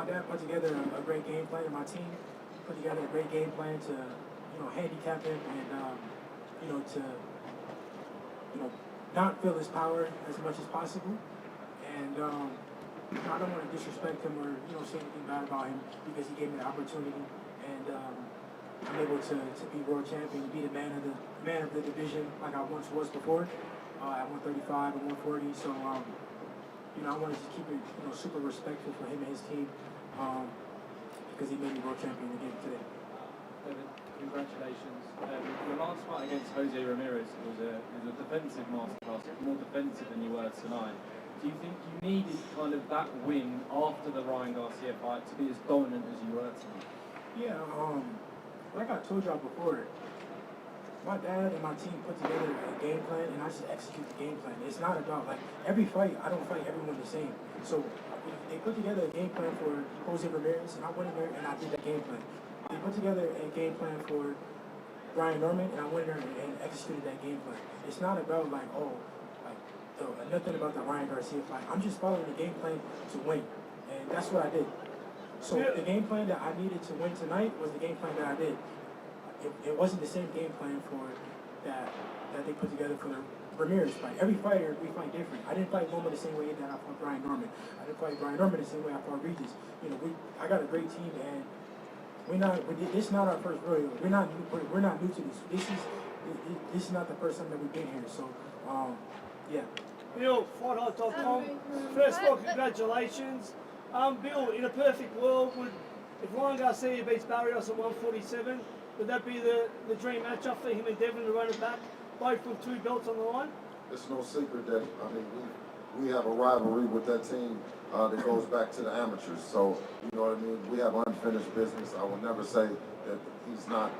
dad put together a great game plan, and my team put together a great game plan to, handicap him and, to, not feel his power as much as possible. And I don't want to disrespect him or, say anything bad about him because he gave me the opportunity. And I'm able to be world champion, be the man of the division like I once was before, at 135 and 140. So, I wanted to keep it, super respectful for him and his team because he made me world champion again today. David, congratulations. Your last fight against Jose Ramirez was a defensive masterclass, more defensive than you were tonight. Do you think you needed kind of that win after the Ryan Garcia fight to be as dominant as you were tonight? Yeah, like I told y'all before, my dad and my team put together a game plan, and I just execute the game plan. It's not about, like, every fight, I don't fight everyone the same. So they put together a game plan for Jose Ramirez, and I went in there and I did that game plan. They put together a game plan for Brian Norman, and I went in there and executed that game plan. It's not about, nothing about the Ryan Garcia fight. I'm just following the game plan to win, and that's what I did. So the game plan that I needed to win tonight was the game plan that I did. It wasn't the same game plan for that they put together for the Ramirez fight. Every fighter, we fight different. I didn't fight Loma the same way that I fought Brian Norman. I didn't fight Brian Norman the same way I fought Regis. I got a great team, and this is not our first rodeo. We're not new to this. This is not the first time that we've been here. So, yeah. Bill, FightHub.com. First of all, congratulations. Bill, in a perfect world, if Ryan Garcia beats Barrios at 147, would that be the dream matchup for him and Devin to run it back, both with 2 belts on the line? It's no secret that, we have a rivalry with that team that goes back to the amateurs. So, we have unfinished business. I will never say that he's not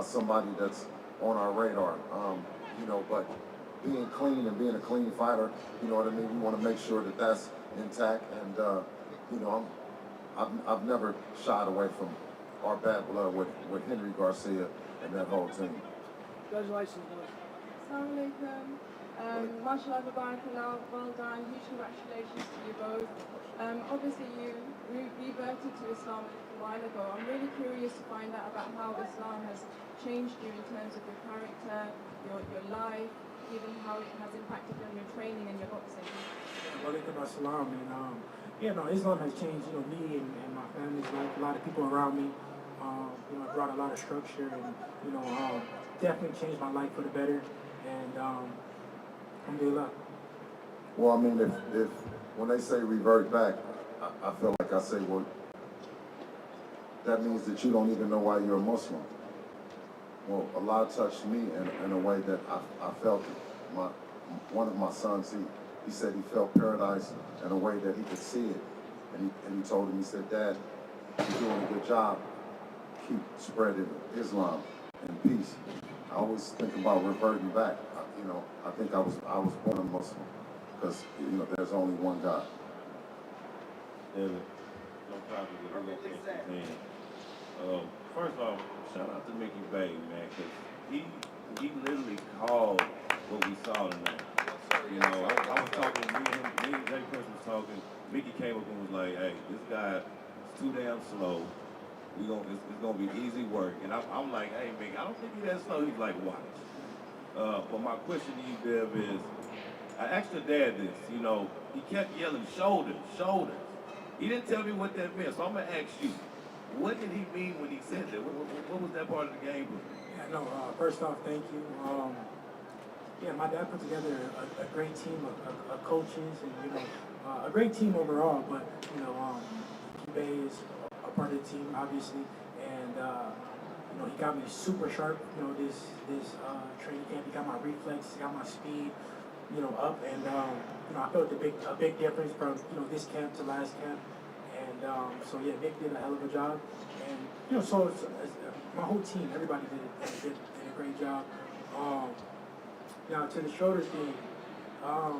somebody that's on our radar, but being clean and being a clean fighter, we want to make sure that that's intact. And, I've never shied away from our bad blood with Henry Garcia and that whole team. Congratulations, boys. Assalamu alaikum. Mashallah, tabarakallah, well done. Huge congratulations to you both. Obviously, you reverted to Islam a little while ago. I'm really curious to find out about how Islam has changed you in terms of your character, your life, even how it has impacted on your training and your boxing. Walaikum assalam, and Islam has changed, me and my family's life, a lot of people around me. It brought a lot of structure and, definitely changed my life for the better. And, alhamdulillah. Well, if when they say revert back, I feel like I say, well, that means that you don't even know why you're a Muslim. Well, Allah touched me in a way that I felt it. One of my sons, he said he felt paradise in a way that he could see it. And he told him, he said, Dad, you're doing a good job. Keep spreading Islam and peace. I always think about reverting back. I think I was born a Muslim because, there's only one God. David, no problem with it. First off, shout out to Mickey Bay, man, because he literally called what we saw tonight. I was talking, me and Jay Prince was talking. Mickey came up and was like, hey, this guy is too damn slow. It's gonna be easy work. And I'm like, hey, Mickey, I don't think he's that slow. He's like, watch. But my question to you, Dev, is, I asked your dad this, he kept yelling, shoulders, shoulders. He didn't tell me what that meant, so I'm gonna ask you, what did he mean when he said that? What was that part of the game? First off, thank you. My dad put together a great team of coaches and, a great team overall, but, Bay is a part of the team, obviously, and, he got me super sharp, this training camp. He got my reflex, he got my speed, up, and, I felt a big difference from, this camp to last camp, and, Nick did a hell of a job, and, so it's my whole team, everybody did a great job. Now, to the shoulders thing, I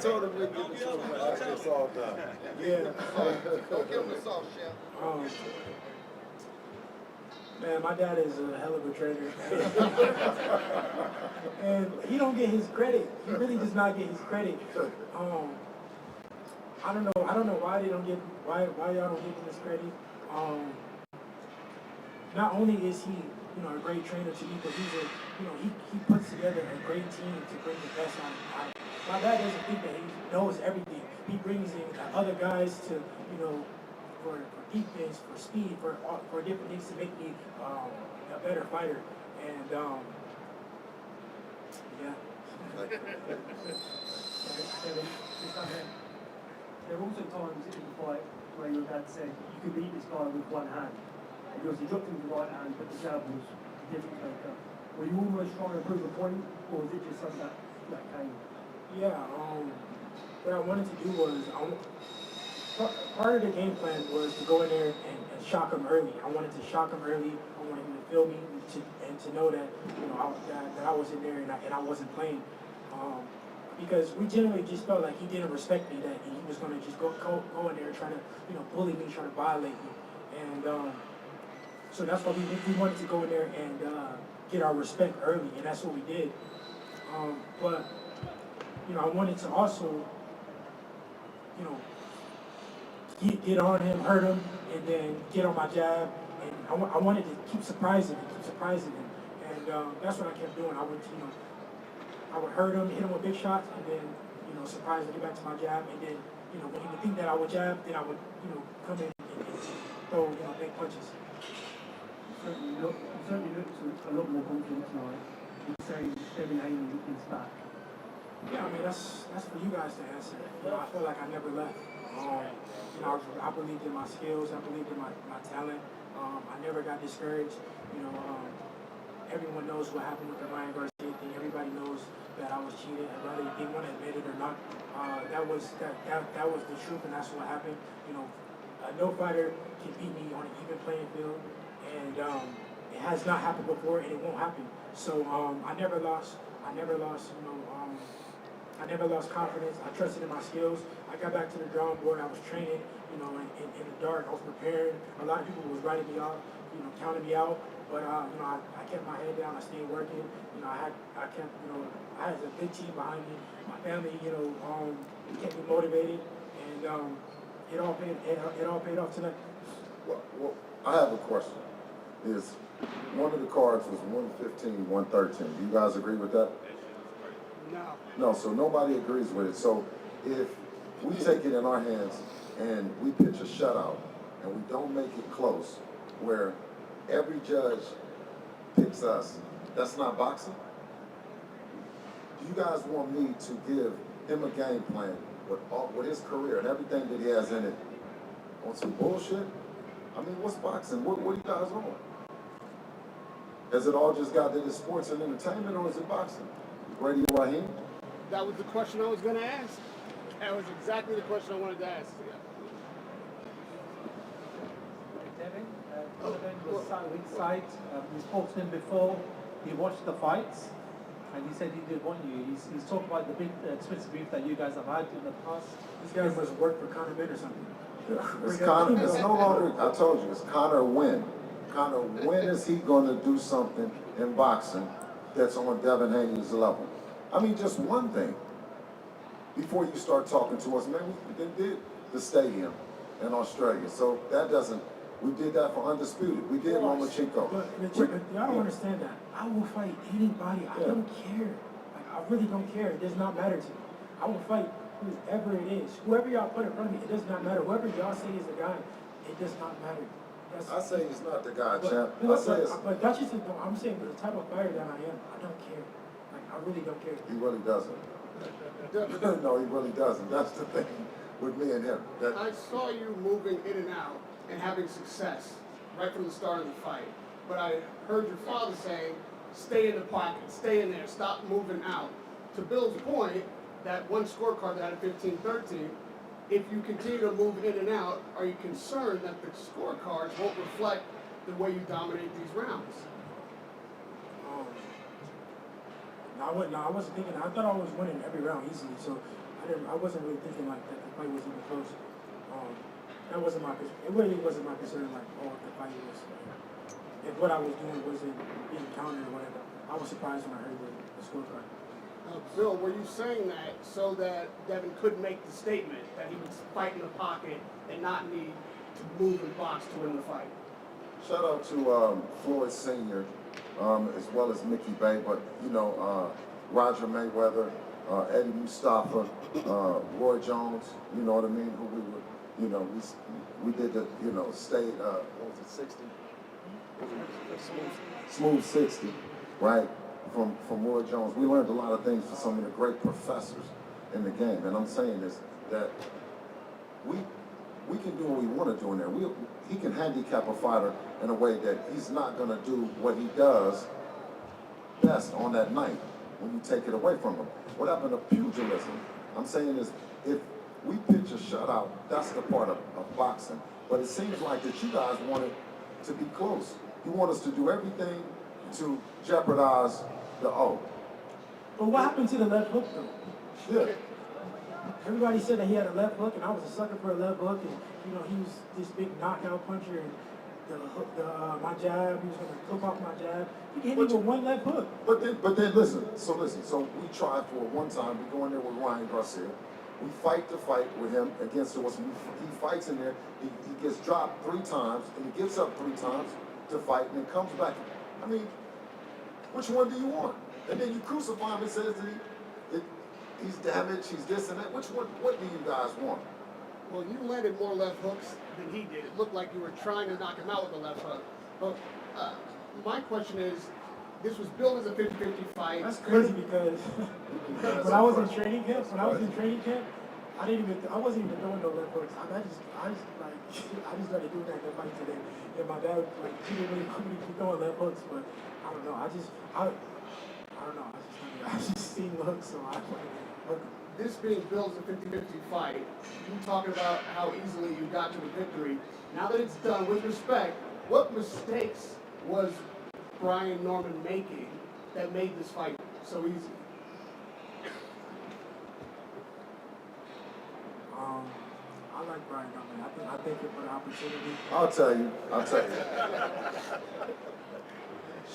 told him to get the shoulder after it's all done. Yeah. Go give him the sauce, Chef. Man, my dad is a hell of a trainer. And he don't get his credit. He really does not get his credit. I don't know why y'all don't give him this credit. Not only is he, a great trainer to me, but he puts together a great team to bring the best out of. My dad doesn't think that he knows everything. He brings in other guys to, for defense, for speed, for different things to make me a better fighter. And yeah. There are also times in the fight where your dad said you could beat this guy with one hand. Because he dropped him with the right hand, but the jab was the difference maker. Were you almost trying to prove a point, or was it just something that came? Yeah, what I wanted to do was, part of the game plan was to go in there and shock him early. I wanted to shock him early. I wanted him to feel me and to know that, that I was in there and I wasn't playing. Because we generally just felt like he didn't respect me, that he was going to just go in there and try to, bully me, try to violate me. And so that's why we wanted to go in there and get our respect early, and that's what we did. But I wanted to also, get on him, hurt him, and then get on my jab. And I wanted to keep surprising him. And that's what I kept doing. I would hurt him, hit him with big shots, and then, surprise him, get back to my jab. And then, when he would think that I would jab, then I would, come in and throw, big punches. You certainly looked a lot more confident tonight. You say Devin Haney is back. Yeah, I mean, that's for you guys to answer. I feel like I never left. I believed in my skills. I believed in my talent. I never got discouraged. Everyone knows what happened with the Ryan Garcia thing. Everybody knows that I was cheated, whether they want to admit it or not. That was the truth, and that's what happened. No fighter can beat me on an even playing field, and it has not happened before, and it won't happen. So I never lost. I never lost confidence. I trusted in my skills. I got back to the drawing board. I was training, in the dark. I was prepared. A lot of people was writing me off, counting me out. But I kept my head down. I stayed working. I had a big team behind me. My family, kept me motivated, and it all paid off tonight. Well, I have a question. Is one of the cards was 115, 113. Do you guys agree with that? No, so nobody agrees with it. So if we take it in our hands and we pitch a shutout and we don't make it close, where every judge picks us, that's not boxing? Do you guys want me to give him a game plan with his career and everything that he has in it on some bullshit? I mean, what's boxing? What are you guys on? Has it all just got into sports and entertainment, or is it boxing? Radio Raheem? That was the question I was going to ask. That was exactly the question I wanted to ask. Devin, Donovan was sat ringside. We spoke to him before. He watched the fights, and he said he did want you. He's talked about the big Twitter beef that you guys have had in the past. This guy must work for Conor Ben or something. It's no longer, I told you, it's Conor Wynn. Conor, when is he going to do something in boxing that's on Devin Haney's level? I mean, just one thing. Before you start talking to us, man, we did the stadium in Australia. So that doesn't, we did that for Undisputed. We did Lomachenko. But y'all don't understand that. I will fight anybody. I don't care. Like, I really don't care. It does not matter to me. I will fight whoever it is. Whoever y'all put in front of me, it does not matter. Whoever y'all say is the guy, it does not matter. I say he's not the guy, champ. But that's just, I'm saying, for the type of fighter that I am, I don't care. Like, I really don't care. He really doesn't. No, he really doesn't. That's the thing with me and him. I saw you moving in and out and having success right from the start of the fight. But I heard your father say, stay in the pocket, stay in there, stop moving out. To Bill's point, that one scorecard that had 15-13, if you continue to move in and out, are you concerned that the scorecards won't reflect the way you dominate these rounds? I wasn't thinking. I thought I was winning every round easily, so I wasn't really thinking like that the fight was even close. That wasn't my concern. It really wasn't my concern. Like, if the fight was, if what I was doing wasn't being counted or whatever. I was surprised when I heard the scorecard. Bill, were you saying that so that Devin could make the statement that he would fight in the pocket and not need to move and box to win the fight? Shout out to Floyd Sr., as well as Mickey Bay, but Roger Mayweather, Eddie Mustafa, Roy Jones, you know what I mean, who we were, we did the, state, what was it, 60? Smooth 60, right? From Roy Jones. We learned a lot of things from some of the great professors in the game. And I'm saying this, that we can do what we want to do in there. He can handicap a fighter in a way that he's not going to do what he does best on that night when you take it away from him. What happened to pugilism? I'm saying is, if we pitch a shutout, that's the part of boxing. But it seems like that you guys want it to be close. You want us to do everything to jeopardize the O. But what happened to the left hook though? Yeah. Everybody said that he had a left hook, and I was a sucker for a left hook, and he was this big knockout puncher, and my jab, he was gonna cook off my jab. He hit me with one left hook. But then listen. So we tried for one time. We go in there with Ryan Garcia. We fight the fight with him against us. He fights in there. He gets dropped 3 times, and he gets up 3 times to fight, and then comes back. I mean, which one do you want? And then you crucify him and says that he's damaged, he's this and that. Which one? What do you guys want? Well, you landed more left hooks than he did. It looked like you were trying to knock him out with a left hook. But my question is, this was billed as a 50-50 fight. That's crazy because when I was in training camp, I wasn't even throwing no left hooks. I just started doing that in the fight today. And my dad, he didn't really want me to keep throwing left hooks, but I don't know. I don't know. I just seen looks, so I look. This being billed as a 50-50 fight, you talking about how easily you got to the victory. Now that it's done, with respect, what mistakes was Brian Norman making that made this fight so easy? I like Brian Norman. I think it for the opportunity. I'll tell you.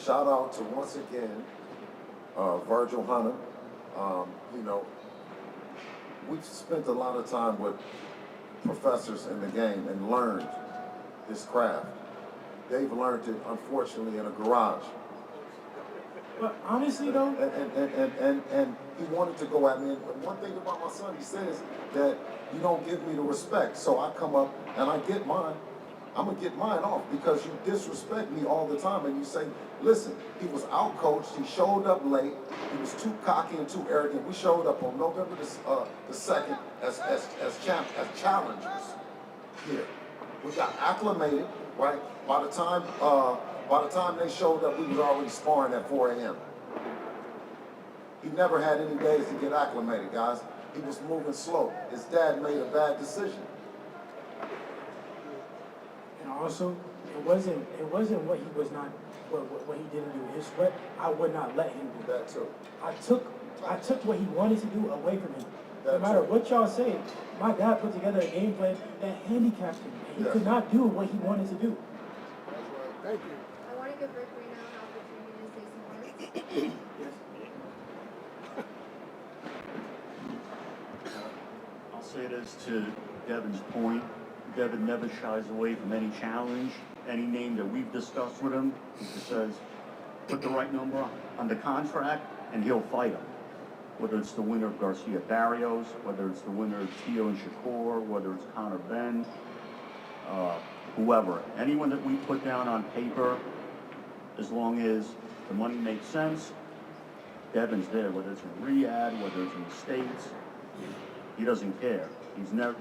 Shout out to, once again, Virgil Hunter. We've spent a lot of time with professors in the game and learned this craft. They've learned it, unfortunately, in a garage. But honestly, though, and he wanted to go at me. And one thing about my son, he says that you don't give me the respect. So I come up and I get mine. I'm gonna get mine off because you disrespect me all the time. And you say, listen, he was out-coached. He showed up late. He was too cocky and too arrogant. We showed up on November the 2nd as challengers here. We got acclimated, right? By the time they showed up, we was already sparring at 4 a.m. He never had any days to get acclimated, guys. He was moving slow. His dad made a bad decision. and also it wasn't what he was not what he didn't do. It's what I would not let him do. That too. I took what he wanted to do away from him. No That matter too. what y'all say, my dad put together a game plan that handicapped him. He Yes. could not do what he wanted to do. Thank you. I want to give Rick Reno an opportunity to say some words. Yes. I'll say this to Devin's point. Devin never shies away from any challenge, any name that we've discussed with him. He just says, put the right number on the contract and he'll fight him. Whether it's the winner of Garcia Barrios, whether it's the winner of Tio and Shakur, whether it's Conor Benn, whoever. Anyone that we put down on paper, as long as the money makes sense, Devin's there. Whether it's in Riyadh, whether it's in the States, he doesn't care. He's never,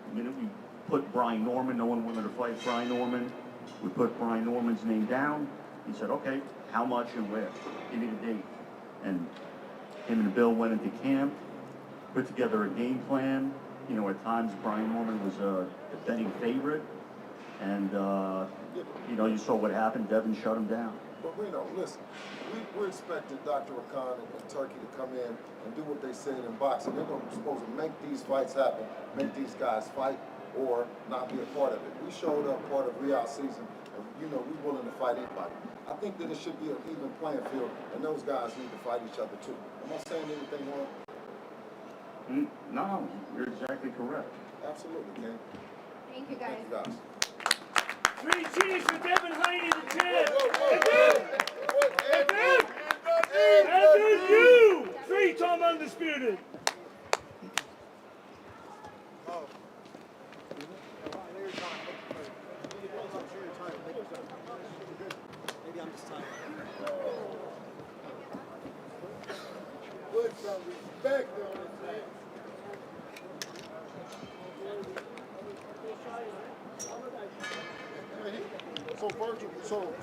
the minute we put Brian Norman, no one wanted to fight Brian Norman. We put Brian Norman's name down. He said, okay, how much and where? Give me the date. And him and Bill went into camp, put together a game plan. You know, at times Brian Norman was a betting favorite. And, you know, you saw what happened. Devin shut him down. But Reno, listen, we're expecting Dr. Khan and Turkey to come in and do what they said in boxing. They're supposed to make these fights happen, make these guys fight, or not be a part of it. We showed up part of Riyadh season, and you know, we're willing to fight anybody. I think that it should be an even playing field, and those guys need to fight each other too. Am I saying anything wrong? No, you're exactly correct. Absolutely, Ken. Thank you, guys. Thank you, guys. 3 cheers for Devin Haney, the champ. And then you, 3-time undisputed. Maybe I'm just tired. Put some respect on it, man.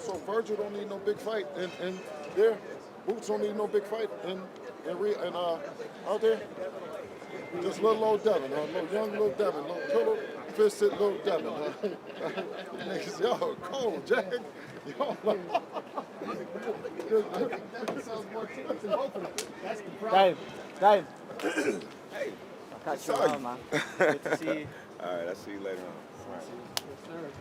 So Virgil don't need no big fight, and there, Boots don't need no big fight, and out there, just little old Devin, little young little Devin, little pillow fisted little Devin. Niggas, y'all cold, Jack. Y'all. Dave. Hey. I'll catch you around, man. Good to see you. All right, I'll see you later on. All right.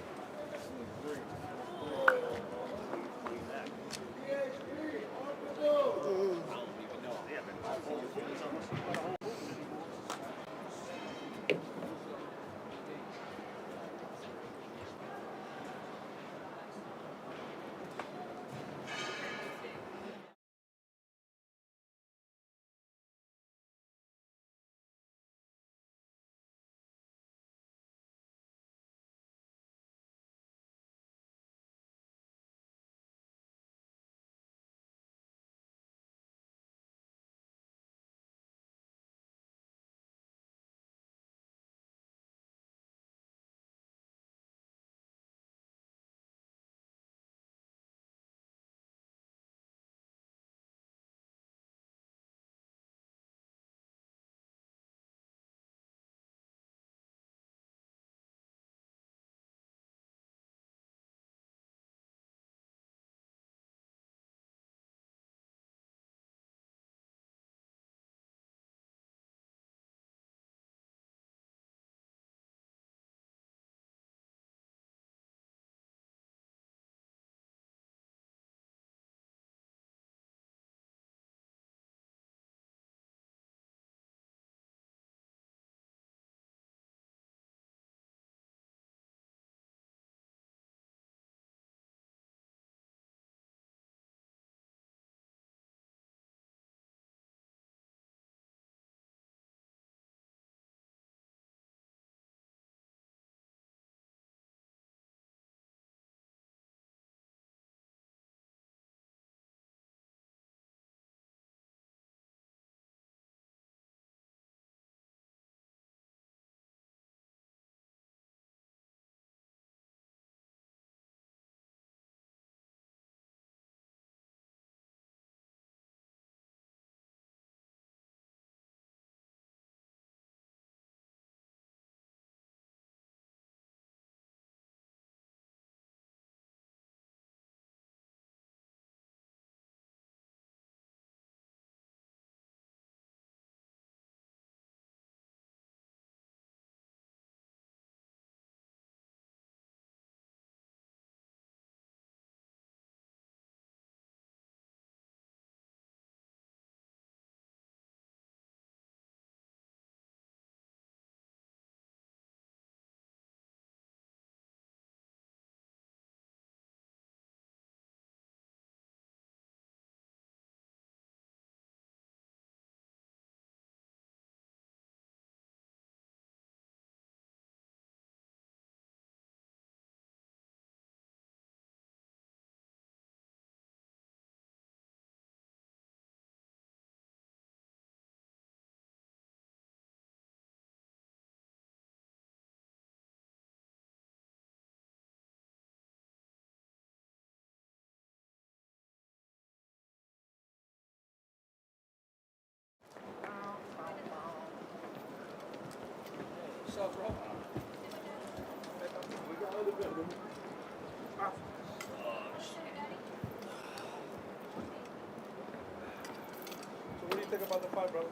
What do you think about the fight, brother?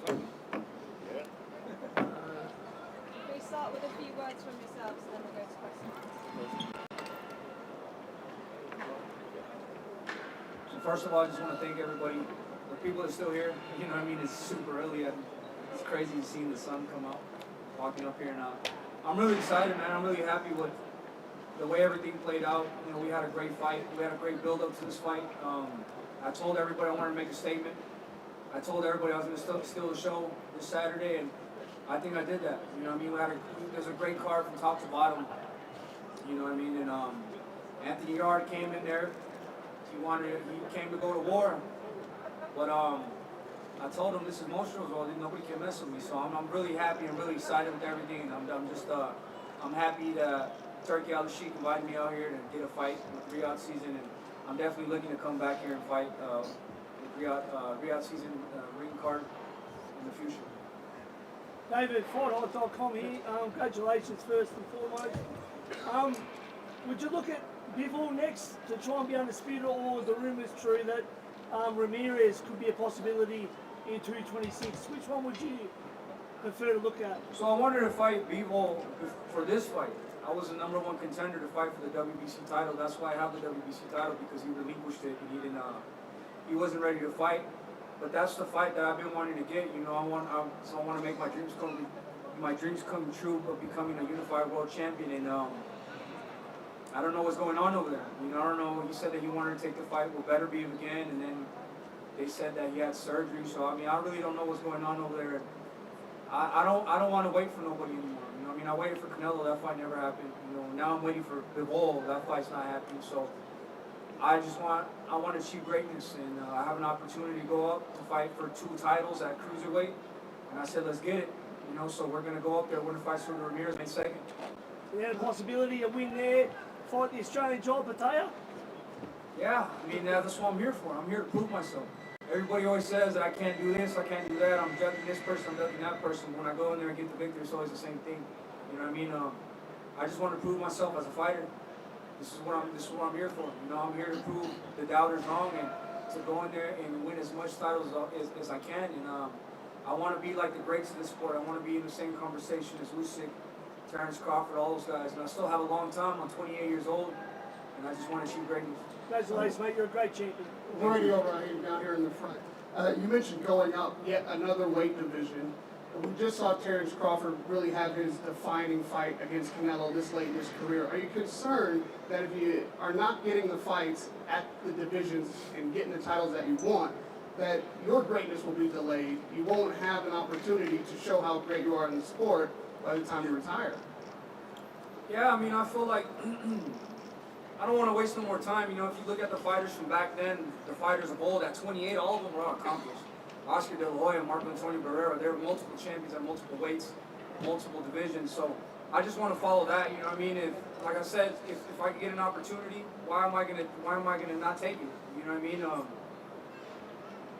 Can we start with a few words from yourselves and then we'll go to questions? first of all, I just want to thank everybody. The people that are still here, you know what I mean? It's super early and it's crazy seeing the sun come out, walking up here now. I'm really excited, man. I'm really happy with the way everything played out. You know, we had a great fight. We had a great build-up to this fight. I told everybody I wanted to make a statement. I told everybody I was going to steal the show this Saturday, and I think I did that. You know what I mean? There's a great card from top to bottom. You know what I mean? And Anthony Yarde came in there. He came to go to war. But I told him this is Mostro's world, nobody can mess with me. So I'm really happy. I'm really excited with everything. And I'm happy that Turkey Al Sheikh invited me out here to get a fight with Riyadh season. And I'm definitely looking to come back here and fight with Riyadh season ring card in the future. David, FightHighlights.com here. Congratulations first and foremost. Would you look at Bivol next to try and be undisputed, or the rumours true that Ramirez could be a possibility in 226? Which one would you prefer to look at? So I wanted to fight Bivol for this fight. I was the #1 contender to fight for the WBC title. That's why I have the WBC title, because he relinquished it and he wasn't ready to fight. But that's the fight that I've been wanting to get. You know, I want to make my dreams come true of becoming a unified world champion. And I don't know what's going on over there. You know, I don't know. He said that he wanted to take the fight with Benavidez again, and then they said that he had surgery. So I mean, I really don't know what's going on over there. I don't want to wait for nobody anymore. You know, I mean, I waited for Canelo. That fight never happened. You know, now I'm waiting for Bivol. That fight's not happening. So I want to achieve greatness, and I have an opportunity to go up to fight for 2 titles at cruiserweight, and I said, let's get it. You know, so we're gonna go up there. We're gonna fight Sugar Ramirez May 2nd. You had a possibility of win there, fight the Australian Joel Pataya? Yeah, I mean, that's what I'm here for. I'm here to prove myself. Everybody always says that I can't do this, I can't do that, I'm judging this person, I'm judging that person. When I go in there and get the victory, it's always the same thing. You know what I mean? I just want to prove myself as a fighter. This is what I'm here for. You know, I'm here to prove the doubters wrong and to go in there and win as much titles as I can. And I want to be like the greats of this sport. I want to be in the same conversation as Usyk, Terrence Crawford, all those guys. And I still have a long time. I'm 28 years old, and I just want to achieve greatness. Congratulations, mate. You're a great champion. Already over down here in the front. You mentioned going up yet another weight division. We just saw Terrence Crawford really have his defining fight against Canelo this late in his career. Are you concerned that if you are not getting the fights at the divisions and getting the titles that you want, that your greatness will be delayed? You won't have an opportunity to show how great you are in the sport by the time you retire. Yeah, I mean, I feel like I don't want to waste no more time. You know, if you look at the fighters from back then, the fighters of old, at 28, all of them were accomplished. Oscar De La Hoya, Marco Antonio Barrera, they were multiple champions at multiple weights, multiple divisions. So I just want to follow that. You know what I mean? If, like I said, if I can get an opportunity, why am I gonna not take it? You know what I mean?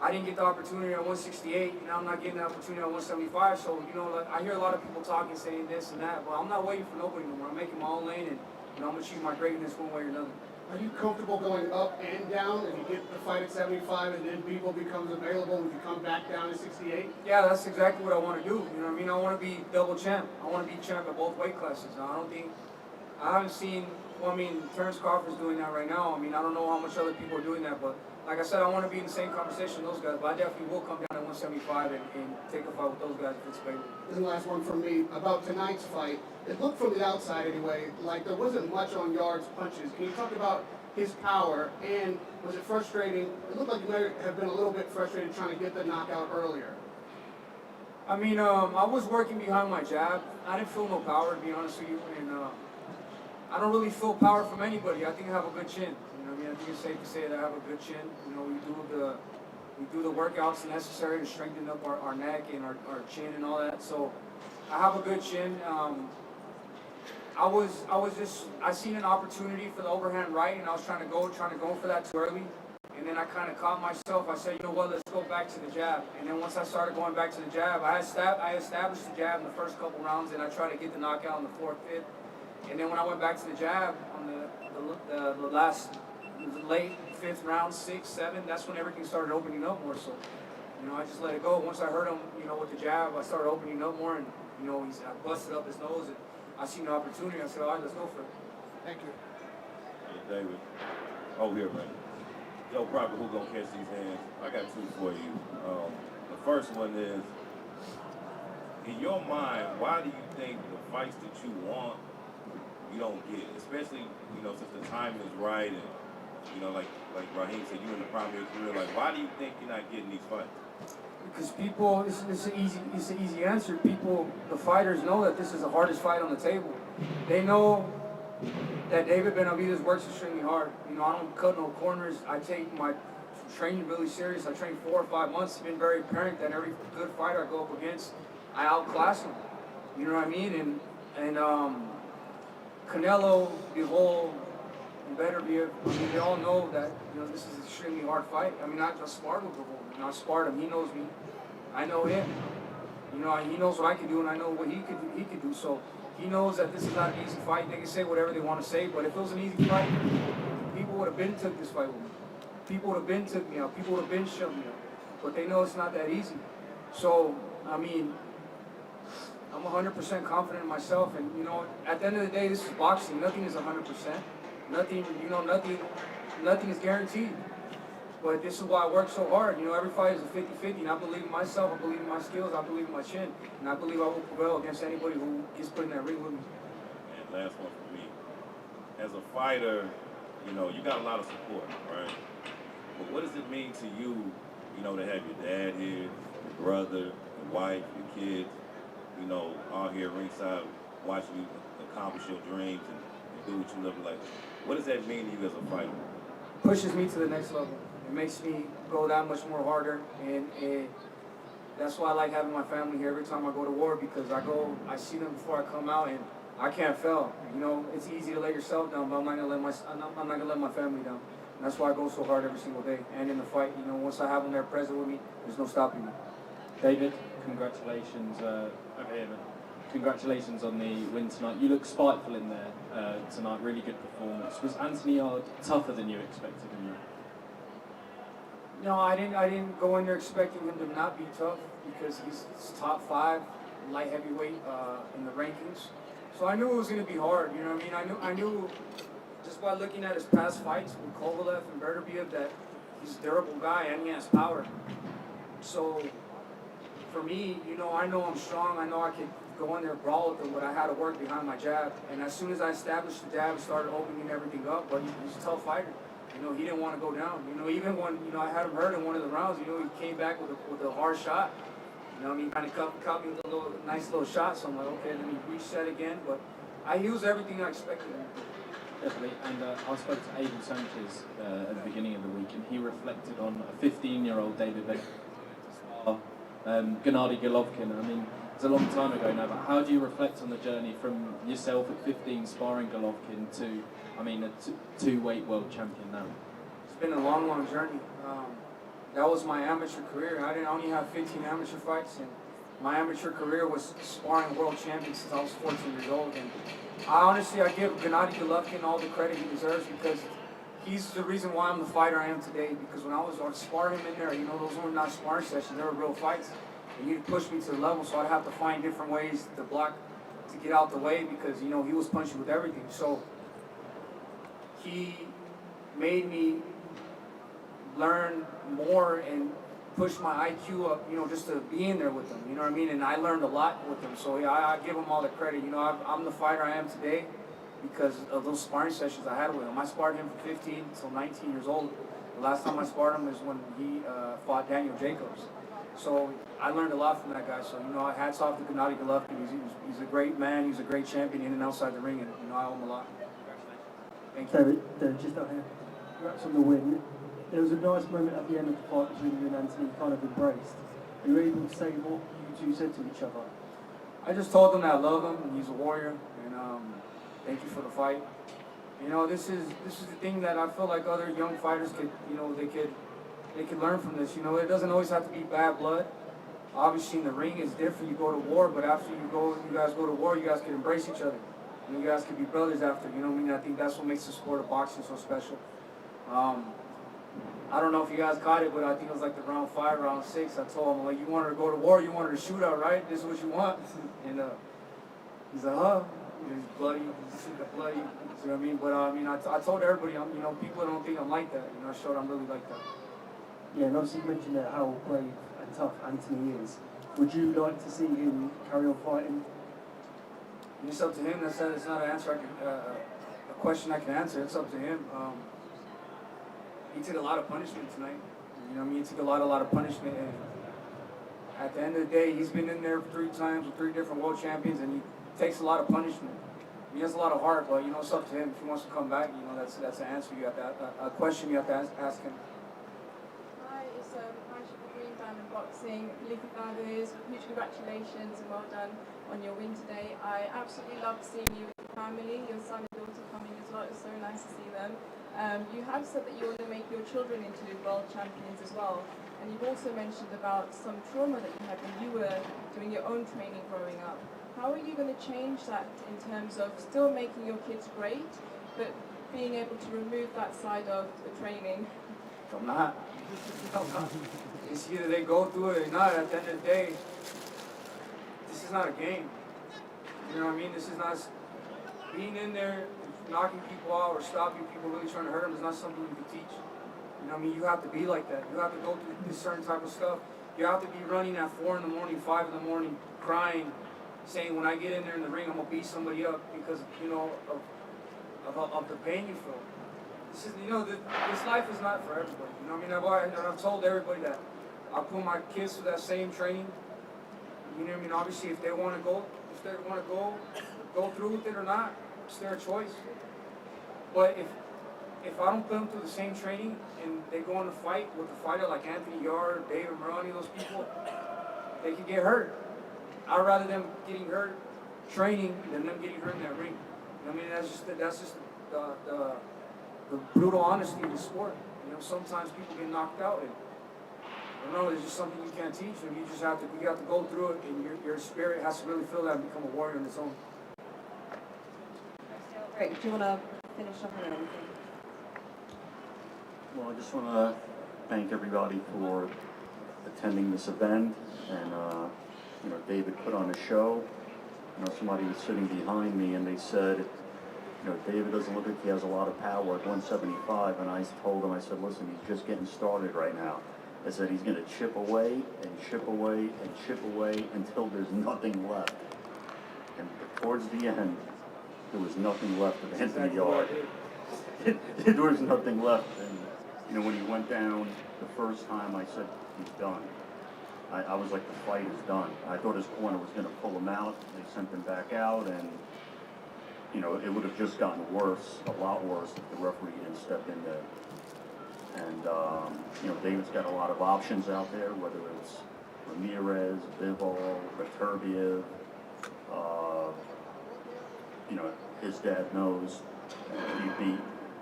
I didn't get the opportunity at 168. Now I'm not getting the opportunity at 175. So you know, like, I hear a lot of people talking, saying this and that, but I'm not waiting for nobody no more. I'm making my own lane, and you know, I'm gonna achieve my greatness one way or another. Are you comfortable going up and down if you get the fight at 75 and then Bivol becomes available, would you come back down to 68? Yeah, that's exactly what I want to do. You know what I mean? I want to be double champ. I want to be champ at both weight classes. I haven't seen, well, I mean, Terrence Crawford's doing that right now. I mean, I don't know how much other people are doing that, but like I said, I want to be in the same conversation with those guys, but I definitely will come down at 175 and take a fight with those guys if it's available. This is the last one from me. About tonight's fight, it looked from the outside anyway, like there wasn't much on Yarde's punches. Can you talk about his power, and was it frustrating? It looked like you might have been a little bit frustrated trying to get the knockout earlier. I mean, I was working behind my jab. I didn't feel no power, to be honest with you, and I don't really feel power from anybody. I think I have a good chin. You know what I mean? I think it's safe to say that I have a good chin. You know, we do the workouts necessary to strengthen up our neck and our chin and all that. So I have a good chin. I seen an opportunity for the overhand right, and I was trying to go for that too early. And then I kind of caught myself. I said, you know what, let's go back to the jab. And then once I started going back to the jab, I established the jab in the first couple rounds, and I tried to get the knockout in the 4th, 5th. And then when I went back to the jab on the late 5th round, 6th, 7th, that's when everything started opening up more. So, you know, I just let it go. Once I heard him, you know, with the jab, I started opening up more, and you know, I busted up his nose, and I seen the opportunity. I said, all right, let's go for it. Thank you. David. Oh, here, man. Joe Proper, who gonna catch these hands? I got two for you. The first one is, in your mind, why do you think the fights that you want, you don't get? Especially, since the timing is right and, like Raheem said, you in the prime of your career. Like, why do you think you're not getting these fights? Because people, it's an easy answer. People, the fighters know that this is the hardest fight on the table. They know that David Benavidez works extremely hard. I don't cut no corners. I take my training really serious. I train 4 or 5 months. It's been very apparent that every good fighter I go up against, I outclass him. You know what I mean? And Canelo, Bivol, and Benavidez, they all know that this is an extremely hard fight. I just sparred with Bivol. I sparred him. He knows me. I know him. He knows what I can do, and I know what he could do. So he knows that this is not an easy fight. They can say whatever they want to say, but if it was an easy fight, people would have been took this fight with me. People would have been took me out. People would have been shoved me out. But they know it's not that easy. So I'm 100% confident in myself, and at the end of the day, this is boxing. Nothing is 100%. Nothing is guaranteed. But this is why I work so hard. Every fight is a 50-50, and I believe in myself, I believe in my skills, I believe in my chin, and I believe I will prevail against anybody who gets put in that ring with me. And last one for me. As a fighter, you got a lot of support, right? But what does it mean to you, to have your dad here, your brother, your wife, your kids, all here ringside watching you accomplish your dreams and do what you love? Like, what does that mean to you as a fighter? Pushes me to the next level. It makes me go that much more harder, and that's why I like having my family here every time I go to war, because I see them before I come out, and I can't fail. It's easy to let yourself down, but I'm not gonna let my family down. And that's why I go so hard every single day. And in the fight, once I have them there present with me, there's no stopping me. David, congratulations over here, man. Congratulations on the win tonight. You look spiteful in there tonight. Really good performance. Was Anthony Yarde tougher than you expected in there? No, I didn't go in there expecting him to not be tough, because he's top 5 light heavyweight in the rankings. So I knew it was going to be hard. You know what I mean? I knew just by looking at his past fights with Kovalev and Benavidez that he's a durable guy and he has power. So for me, I know I'm strong. I know I could go in there and brawl with him, but I had to work behind my jab. And as soon as I established the jab, I started opening everything up. But he's a tough fighter. He didn't want to go down. Even when I had him hurt in one of the rounds, he came back with a hard shot. Kind of caught me with a nice little shot. So I'm like, okay, let me reset again. But he was everything I expected him to be. Definitely, and I spoke to Abel Sanchez at the beginning of the week, and he reflected on a 15-year-old David Benavidez, Gennady Golovkin. It's a long time ago now, but how do you reflect on the journey from yourself at 15 sparring Golovkin to, a two-weight world champion now? It's been a long, long journey. That was my amateur career. I only have 15 amateur fights, and my amateur career was sparring world champion since I was 14 years old. And I give Gennady Golovkin all the credit he deserves, because he's the reason why I'm the fighter I am today. Because when I was sparring him in there, those were not sparring sessions, they were real fights. And he'd push me to the level, so I'd have to find different ways to block, to get out the way, because, he was punching with everything. So he made me learn more and push my IQ up, just to be in there with them, And I learned a lot with them. So yeah, I give him all the credit. I'm the fighter I am today because of those sparring sessions I had with him. I sparred him from 15 until 19 years old. The last time I sparred him is when he fought Daniel Jacobs. So I learned a lot from that guy. So, hats off to Gennady Golovkin. He's a great man. He's a great champion in and outside the ring. And, I owe him a lot. Thank you. David, just out here. Congrats on the win. There was a nice moment at the end of the fight between you and Anthony, kind of embraced. Are you able to say what you two said to each other? I just told him that I love him, and he's a warrior, and thank you for the fight. This is the thing that I feel like other young fighters could, they could learn from this. It doesn't always have to be bad blood. Obviously, in the ring is different. You go to war, but after you guys go to war, you guys can embrace each other. You guys can be brothers after. I think that's what makes the sport of boxing so special. I don't know if you guys caught it, but I think it was like the round 5, round 6. I told him, you wanted to go to war, you wanted to shoot out, right? This is what you want. And he's like, huh? He's bloody. He's bloody. You know what I mean? But I told everybody, people don't think I'm like that. I showed I'm really like that. Yeah, and obviously you mentioned there how brave and tough Anthony is. Would you like to see him carry on fighting? It's up to him. It's not an answer a question I can answer. It's up to him. He took a lot of punishment tonight. He took a lot of punishment. And at the end of the day, he's been in there 3 times with 3 different world champions, and he takes a lot of punishment. He has a lot of heart, but it's up to him. If he wants to come back, that's an answer you have to a question you have to ask him. Hi, it's Aisha from Green Diamond Boxing. Benavidez, huge congratulations and well done on your win today. I absolutely loved seeing you with your family, your son and daughter coming as well. It was so nice to see them. You have said that you want to make your children into world champions as well. And you've also mentioned about some trauma that you had when you were doing your own training growing up. How are you going to change that in terms of still making your kids great, but being able to remove that side of the training? I'm not. It's either they go through it or not. At the end of the day, this is not a game. You know what I mean? This is not being in there, knocking people out or stopping people really trying to hurt them is not something you can teach. You know what I mean? You have to be like that. You have to go through this certain type of stuff. You have to be running at 4 in the morning, 5 in the morning, crying, saying when I get in there in the ring, I'm gonna beat somebody up because of the pain you feel. This is this life is not for everybody. You know what I mean? I've told everybody that. I put my kids through that same training. You know what I mean? Obviously, if they want to go through with it or not, it's their choice. But if I don't put them through the same training and they go on a fight with a fighter like Anthony Yarde, David Moroni, those people, they can get hurt. I'd rather them getting hurt training than them getting hurt in that ring. I mean, that's just the brutal honesty of the sport. Sometimes people get knocked out, and I don't know, it's just something you can't teach them. You have to go through it, and your spirit has to really feel that and become a warrior on its own. Great. Do you want to finish up on anything? Well, I just want to thank everybody for attending this event, and David put on a show. Somebody was sitting behind me, and they said, David doesn't look like he has a lot of power at 175, and I told him, I said, listen, he's just getting started right now. I said he's going to chip away and chip away and chip away until there's nothing left. And towards the end, there was nothing left of Anthony Yarde. There was nothing left. And when he went down the first time, I said, he's done. I was like, the fight is done. I thought his corner was going to pull him out. They sent him back out, and it would have just gotten worse, a lot worse, if the referee didn't step in there. And David's got a lot of options out there, whether it's Ramirez, Bivol, Beterbiev. His dad knows you beat.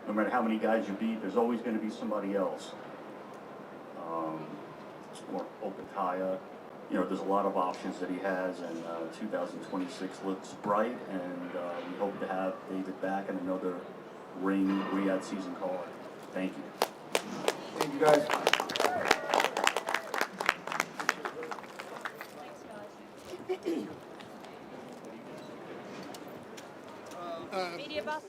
No matter how many guys you beat, there's always going to be somebody else. Or Okataya. There's a lot of options that he has, and 2026 looks bright, and we hope to have David back in another ring Riyadh season card. Thank you. Thank you, guys. Media Boss.